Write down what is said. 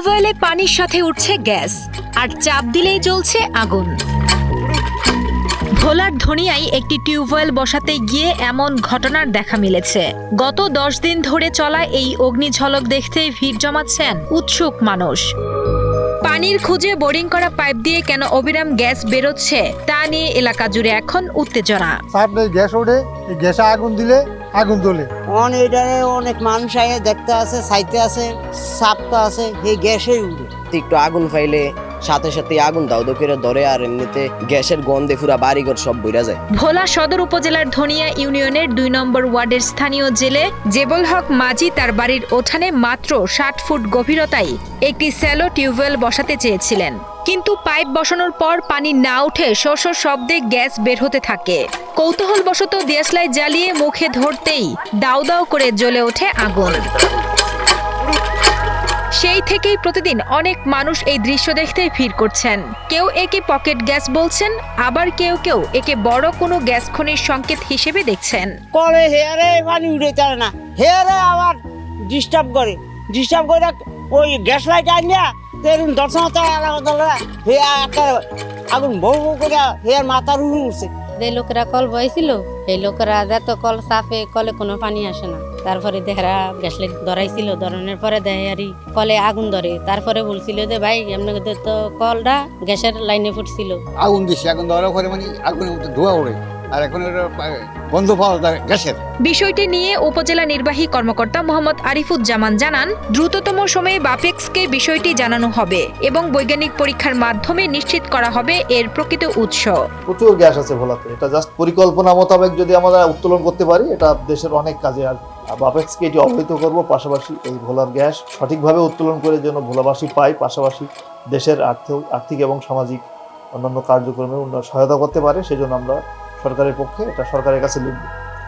টিউবওয়েলে পানির সাথে উঠছে গ্যাস আর চাপ দিলেই জ্বলছে আগুন। ভোলার ধনিয়ায় একটি টিউবওয়েল বসাতে গিয়ে এমন ঘটনার দেখা মিলেছে। গত 10 দিন ধরে চলা এই অগ্নিঝলক দেখতে ভিড় জমাচ্ছেন উৎসুক মানুষ। পানির খুঁজে বোরিং করা পাইপ দিয়ে কেন অবিরাম গ্যাস বেরোচ্ছে তা নিয়ে এলাকা জুড়ে এখন উত্তেজনা। গ্যাস ওঠে, গ্যাসে আগুন দিলে আগুন জ্বলে। অনেক মানুষ আগে দেখতে আছে, সাইতে আছে, সাপটা আছে, এই গ্যাসেই উঠে। একটু আগুন ফাইলে সাথে সাথে আগুন দাও করে ধরে, আর এমনিতে গ্যাসের গন্ধে পুরা বাড়িঘর সব বইরা যায়। ভোলা সদর উপজেলার ধনিয়া ইউনিয়নের 2 নম্বর ওয়ার্ডের স্থানীয় জেলে জেবল হক মাঝি তার বাড়ির উঠানে মাত্র 60 ফুট গভীরতায় একটি স্যালো টিউবওয়েল বসাতে চেয়েছিলেন, কিন্তু পাইপ বসানোর পর পানি না উঠে শো শো শব্দে গ্যাস বের হতে থাকে। কৌতূহলবশত দেশলাই জ্বালিয়ে মুখে ধরতেই দাউ দাউ করে জ্বলে ওঠে আগুন। সেই থেকেই প্রতিদিন অনেক মানুষ এই দৃশ্য দেখতে ভিড় করছেন। কেউ একে পকেট গ্যাস বলছেন, আবার কেউ কেউ একে বড় কোনো গ্যাস খনির সংকেত হিসেবে দেখছেন। করে হেয়ারে পানি উঠে চলে না, হেয়ারে আবার ডিস্টার্ব করে ওই গ্যাস লাইট আনিয়া তেরুন দর্শনতা আলাদা হেয়া একটা আগুন বউ বউ করে হেয়ার মাথার উপরে উঠছে। যে লোকেরা কল বইছিল এই লোকেরা যত কল সাফে কলে কোনো পানি আসে না। তারপরে দেখারা গ্যাস লাইট ধরাইছিল, ধরানোর পরে দেখারি কলে আগুন ধরে। তারপরে বলছিল যে ভাই আপনাদের তো কলটা গ্যাসের লাইনে ফুটছিল। আগুন দিছে, আগুন ধরার পরে মানে আগুনের মধ্যে ধোঁয়া ওঠে, আর এখন বন্ধ পাওয়া যায় গ্যাসের। বিষয়টি নিয়ে উপজেলা নির্বাহী কর্মকর্তা মোহাম্মদ আরিফুজ্জামান জানান, দ্রুততম সময়ে বাপেক্সকে বিষয়টি জানানো হবে এবং বৈজ্ঞানিক পরীক্ষার মাধ্যমে নিশ্চিত করা হবে এর প্রকৃত উৎস। প্রচুর গ্যাস আছে ভোলাতে, এটা জাস্ট পরিকল্পনা মোতাবেক যদি আমরা উত্তোলন করতে পারি এটা দেশের অনেক কাজে আসবে। বাপেক্সকে এটি অবহিত করব, পাশাপাশি এই ভোলার গ্যাস সঠিকভাবে উত্তোলন করে যেন ভোলাবাসী পায়, পাশাপাশি দেশের আর্থিক এবং সামাজিক অন্যান্য কার্যক্রমে সহায়তা করতে পারে, সেজন্য আমরা সরকারের পক্ষে এটা সরকারের কাছে লিখব।